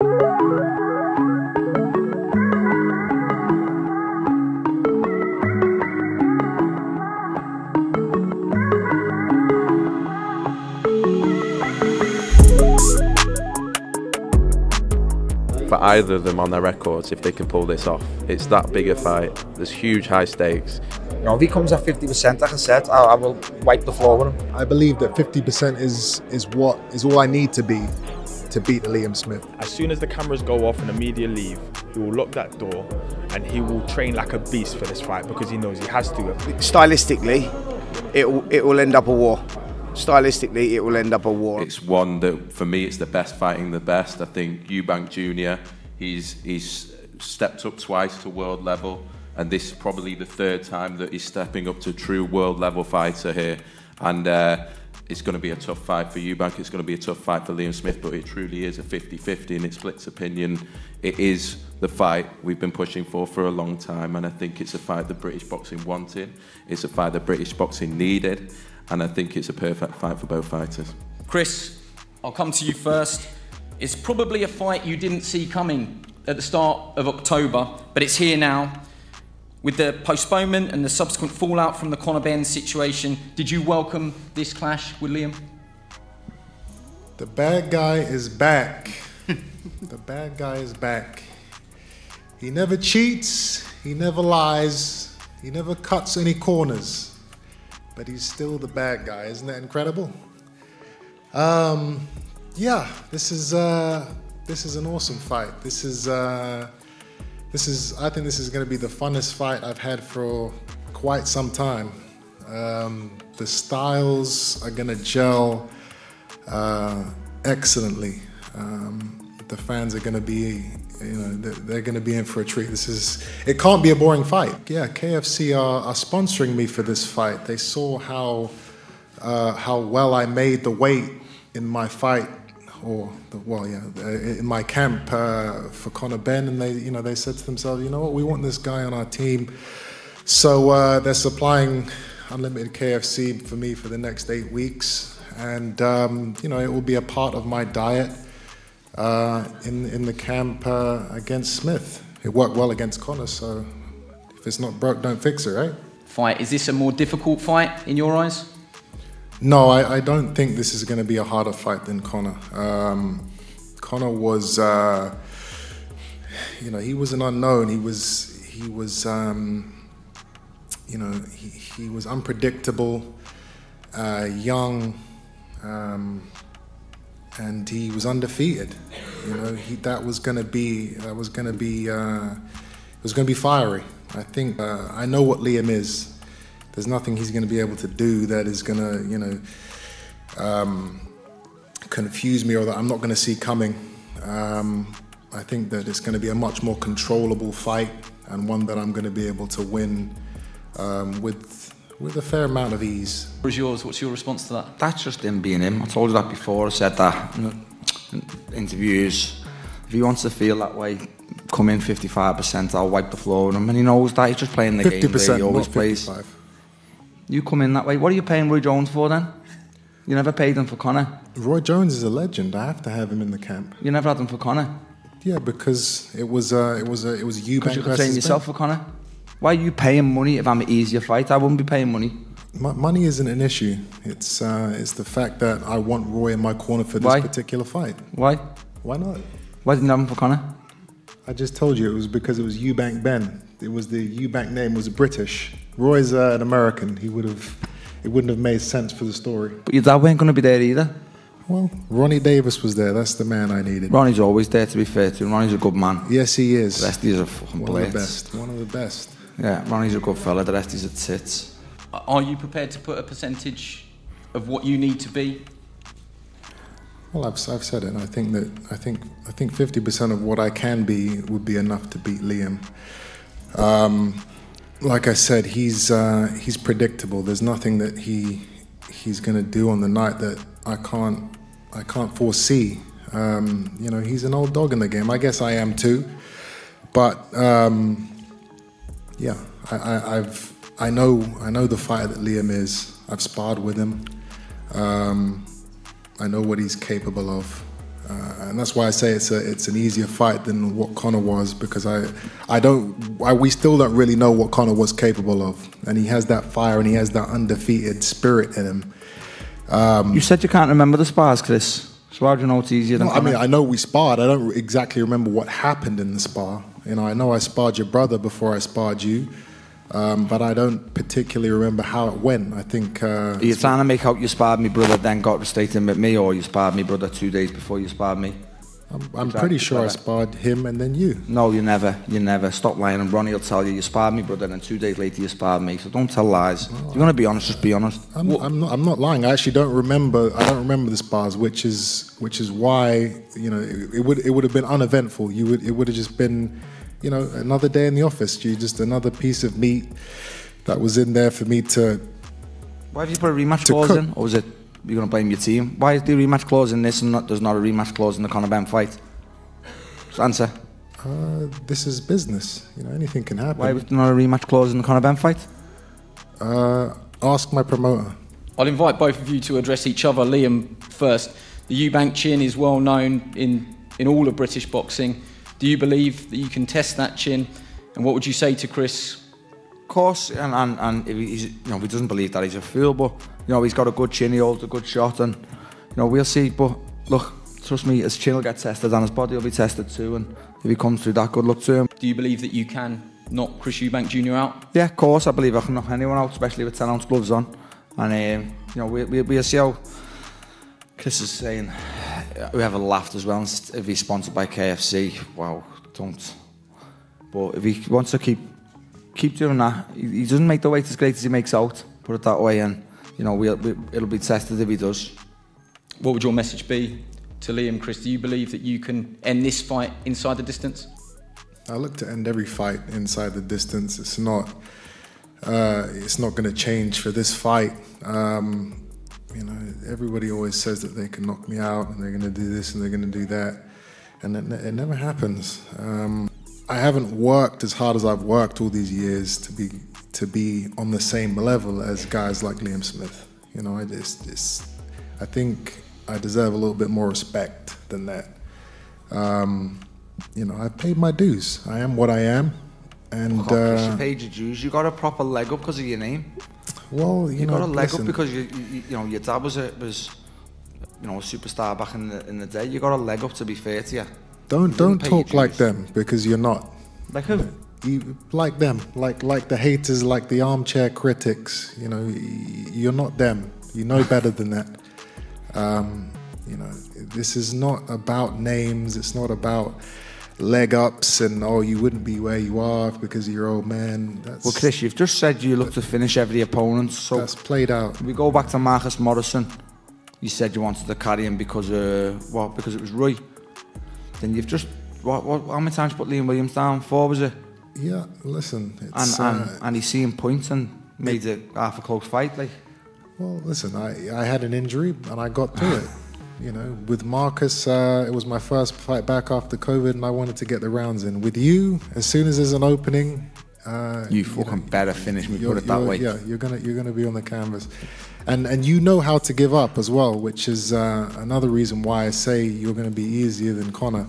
For either of them on their records, if they can pull this off, it's that big a fight. There's huge high stakes. You know, if he comes at 50%, like I said, I will wipe the floor with him. I believe that 50% is all I need to be to beat Liam Smith. As soon as the cameras go off and the media leave, he will lock that door and he will train like a beast for this fight because he knows he has to. Stylistically, it will end up a war. Stylistically, it will end up a war. It's one that, for me, it's the best fighting the best. I think Eubank Jr., he's stepped up twice to world level, and this is probably the third time that he's stepping up to true world level fighter here. And it's going to be a tough fight for Eubank, it's going to be a tough fight for Liam Smith, but it truly is a 50-50 in its splits opinion. It is the fight we've been pushing for a long time, and I think it's a fight that British boxing wanted. It's a fight that British boxing needed. And I think it's a perfect fight for both fighters. Chris, I'll come to you first. It's probably a fight you didn't see coming at the start of October, but it's here now. With the postponement and the subsequent fallout from the Conor Benn situation, did you welcome this clash with Liam? The bad guy is back. The bad guy is back. He never cheats, he never lies, he never cuts any corners. But he's still the bad guy, isn't that incredible? Yeah, this is an awesome fight. I think this is going to be the funnest fight I've had for quite some time. The styles are going to gel excellently. The fans are going to be, they're going to be in for a treat. It can't be a boring fight. Yeah, KFC are sponsoring me for this fight. They saw how well I made the weight in my fight, in my camp for Conor Benn, and they said to themselves, you know what, we want this guy on our team. So they're supplying unlimited KFC for me for the next 8 weeks, and it will be a part of my diet. In the camp against Smith. It worked well against Conor, so if it's not broke, don't fix it, right? Fight, is this a more difficult fight in your eyes? No, I don't think this is going to be a harder fight than Conor. Conor was, he was an unknown. He was unpredictable, young, and he was undefeated. It was going to be fiery. I think I know what Liam is. There's nothing he's going to be able to do that is going to, confuse me or that I'm not going to see coming. I think that it's going to be a much more controllable fight and one that I'm going to be able to win with a fair amount of ease. What's yours? What's your response to that? That's just him being him. I told you that before. I said that in interviews. If he wants to feel that way, come in 55%, I'll wipe the floor with him. And he knows that. He's just playing the game that he always plays. You come in that way. What are you paying Roy Jones for then? You never paid him for Conor. Roy Jones is a legend. I have to have him in the camp. You never had him for Conor. Yeah, because it was Eubank. Because you could train yourself for Conor. Why are you paying money if I'm an easier fight? I wouldn't be paying money. Money isn't an issue. It's the fact that I want Roy in my corner for this particular fight. Why? Why not? Why didn't you have him for Conor? I just told you it was because it was Eubank Ben. It was the Eubank name was British. Roy's an American. It wouldn't have made sense for the story. But your dad weren't going to be there either. Well, Ronnie Davis was there. That's the man I needed. Ronnie's always there, to be fair to him. Ronnie's a good man. Yes, he is. The rest is a fucking One of the best. One of the best. Yeah, Ronnie's a good fella. The rest is at tits. Are you prepared to put a percentage of what you need to be? Well, I've said it. I think 50% of what I can be would be enough to beat Liam. Like I said, he's predictable. There's nothing that he's going to do on the night that I can't foresee. He's an old dog in the game. I guess I am too. But yeah, I know the fighter that Liam is. I've sparred with him. I know what he's capable of. And that's why I say it's an easier fight than what Conor was, because we still don't really know what Conor was capable of, and he has that fire and he has that undefeated spirit in him. You said you can't remember the spars, Chris. So how do you know it's easier than Conor? I know we sparred. I don't exactly remember what happened in the spar. You know, I know I sparred your brother before I sparred you. But I don't particularly remember how it went. I think... Are you trying to make out you sparred me brother, then got straight in with me, or you sparred me brother 2 days before you sparred me? I'm pretty sure I sparred him and then you. No, you never. You never. Stop lying, and Ronnie will tell you sparred me brother, and 2 days later you sparred me. So don't tell lies. If you want to be honest, just be honest. I'm not lying. I actually don't remember. I don't remember the spars, which is why, you know, it would have been uneventful. It would have just been, you know, another day in the office. Just another piece of meat that was in there for me to... Why have you put a rematch clause in? Or was it you're going to blame your team? Why is the rematch clause in this and there's not a rematch clause in the Conor Benn fight? Just answer. This is business. You know, anything can happen. Why was there not a rematch clause in the Conor Benn fight? Ask my promoter. I'll invite both of you to address each other. Liam first. The Eubank chin is well known in all of British boxing. Do you believe that you can test that chin? And what would you say to Chris? Of course, and if he's, you know, if he doesn't believe that, he's a fool. But you know, he's got a good chin, he holds a good shot, and you know, we'll see. But look, trust me, his chin will get tested and his body will be tested too. And if he comes through that, good luck to him. Do you believe that you can knock Chris Eubank Jr. out? Yeah, of course, I believe I can knock anyone out, especially with 10-ounce gloves on. And you know, we'll see how Chris is saying. We have a laughed as well. If he's sponsored by KFC, wow, don't. But if he wants to keep doing that, he doesn't make the weight as great as he makes out. Put it that way, and you know, it'll be tested if he does. What would your message be to Liam, Chris? Do you believe that you can end this fight inside the distance? I look to end every fight inside the distance. It's not going to change for this fight. You know, everybody always says that they can knock me out and they're going to do this and they're going to do that, and it never happens. I haven't worked as hard as I've worked all these years to be on the same level as guys like Liam Smith. You know, I think I deserve a little bit more respect than that. You know, I've paid my dues. I am what I am, and you paid your dues. You got a proper leg up because of your name. Well, you know, got a leg listen, up because you know, your dad was a superstar back in the day. You got a leg up, to be fair to you. Don't talk like them, because you're not. Like who? Like them, like the haters, like the armchair critics. You know, you're not them. You know better than that. You know, this is not about names. It's not about leg ups and you wouldn't be where you are because of your old man. Well, Chris, you've just said you look to finish every opponent. So that's played out. If we go back to Marcus Morrison, you said you wanted to carry him because because it was Roy. Then you've just how many times you put Liam Williams down? 4, was it? Yeah, listen, it's, and he's seeing points and made it half a close fight. Like, well, listen, I had an injury and I got through it. You know, with Marcus, it was my first fight back after COVID, and I wanted to get the rounds in. With you, as soon as there's an opening, you fucking better finish me. Put it that way. Yeah, you're gonna be on the canvas, and you know how to give up as well, which is another reason why I say you're gonna be easier than Conor.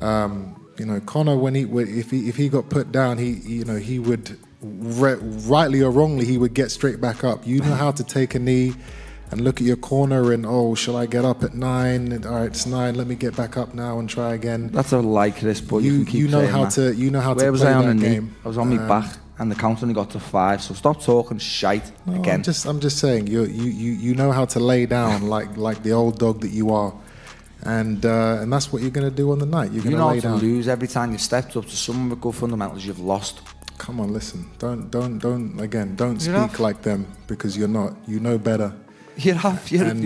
You know, Conor, if he got put down, he would rightly or wrongly, he would get straight back up. You know how to take a knee and look at your corner and, shall I get up at 9? And, all right, it's 9. Let me get back up now and try again. That's a lie, Chris, but you can keep you know saying how that. to you know how Where to was play I on that the knee? game. I was on my back, and the count only got to 5. So stop talking shite again. I'm just saying you know how to lay down like the old dog that you are, and that's what you're going to do on the night. You're going to lay down. You know how to lose every time you've stepped up to someone with good fundamentals. You've lost. Come on, listen. Don't speak like them, because you're not. You know better. You've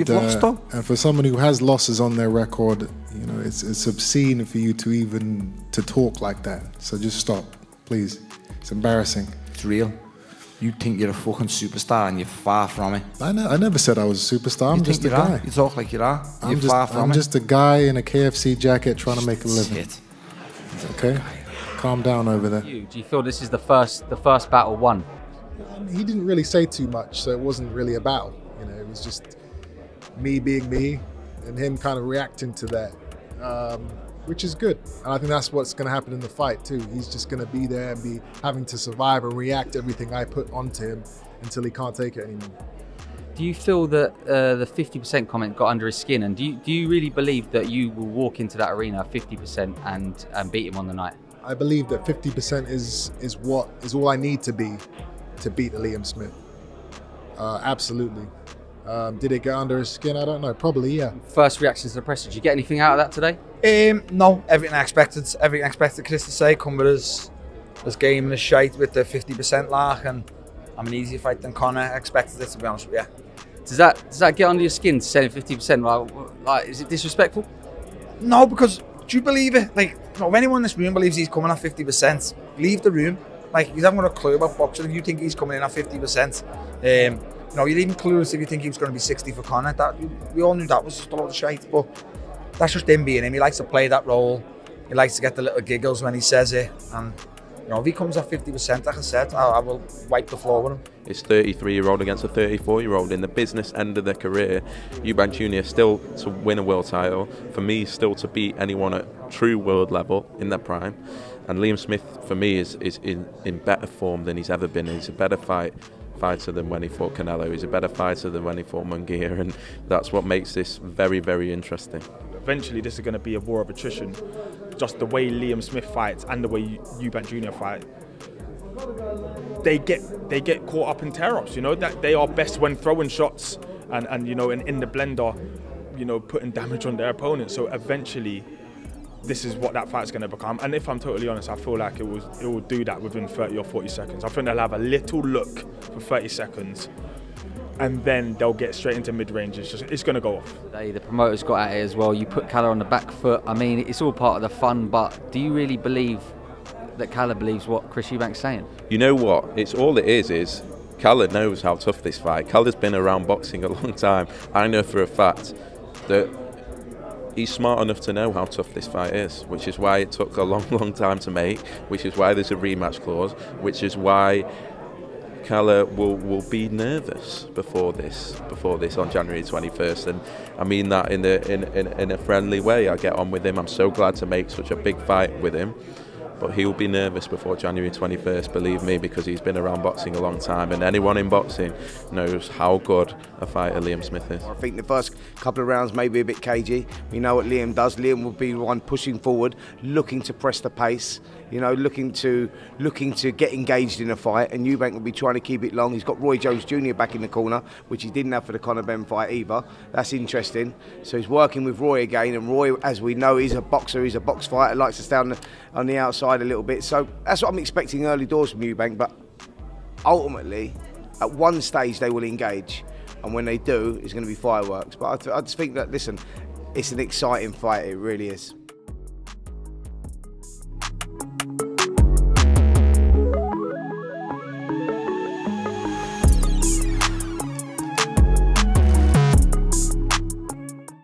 lost them. And for someone who has losses on their record, you know, it's obscene for you to talk like that. So just stop, please. It's embarrassing. It's real. You think you're a fucking superstar and you're far from it. I never said I was a superstar. I'm just a guy. You talk like you are. I'm just a guy in a KFC jacket trying to make a living. Okay? Calm down over there. Do you feel this is the first battle won? He didn't really say too much, so it wasn't really a battle. You know, it was just me being me and him kind of reacting to that. which is good. And I think that's what's going to happen in the fight too. He's just going to be there and be having to survive and react to everything I put onto him until he can't take it anymore. Do you feel that the 50% comment got under his skin, and do you really believe that you will walk into that arena 50% and beat him on the night? I believe that 50% is all I need to be to beat Liam Smith. Absolutely. Did it get under his skin? I don't know. Probably, yeah. First reactions to the press. Did you get anything out of that today? No, everything I expected. Everything I expected Chris to say. Come with his game and his shite with the 50% lark, and I'm an easier fight than Conor. I expected it, to be honest with you. Does that get under your skin, saying 50%? Like, is it disrespectful? No, because do you believe it? Like, if anyone in this room believes he's coming at 50%, leave the room. Like, you haven't got a clue about boxing. If you think he's coming in at 50%, you're even clueless if you think he was going to be 60 for Conor. We all knew that was just a lot of shite, but that's just him being him. He likes to play that role. He likes to get the little giggles when he says it, and if he comes at 50%, like I said, I will wipe the floor with him. It's 33-year-old against a 34-year-old. In the business end of their career, Eubank Jr. still to win a world title. For me, still to beat anyone at true world level in their prime. And Liam Smith, for me, is in better form than he's ever been. He's a better fighter than when he fought Canelo. He's a better fighter than when he fought Munguia, and that's what makes this very, very interesting. Eventually, this is going to be a war of attrition. Just the way Liam Smith fights and the way Eubank Jr. fight, they get caught up in tear-ups. That they are best when throwing shots and in the blender, putting damage on their opponent. So eventually, this is what that fight's going to become. And if I'm totally honest, I feel like it will do that within 30 or 40 seconds. I think they'll have a little look for 30 seconds, and then they'll get straight into mid-range. It's going to go off. The promoters got at it as well. You put Calla on the back foot. I mean, it's all part of the fun, but do you really believe that Calla believes what Chris Eubank's saying? You know what? It's all it is Calla knows how tough this fight. Calla's been around boxing a long time. I know for a fact that he's smart enough to know how tough this fight is, which is why it took a long time to make, which is why there's a rematch clause, which is why Calla will be nervous before this on January 21st, and I mean that in a friendly way. I get on with him. I'm so glad to make such a big fight with him, but he'll be nervous before January 21st, believe me, because he's been around boxing a long time, and anyone in boxing knows how good a fighter Liam Smith is. I think the first couple of rounds may be a bit cagey. We know what Liam does. Liam will be the one pushing forward, looking to press the pace, looking to get engaged in a fight, and Eubank will be trying to keep it long. He's got Roy Jones Jr. back in the corner, which he didn't have for the Conor Benn fight either. That's interesting. So he's working with Roy again, and Roy, as we know, is a boxer, he's a box fighter, likes to stay on the outside a little bit. So that's what I'm expecting early doors from Eubank, but ultimately, at one stage they will engage, and when they do, it's going to be fireworks. But I just think that, listen, it's an exciting fight, it really is.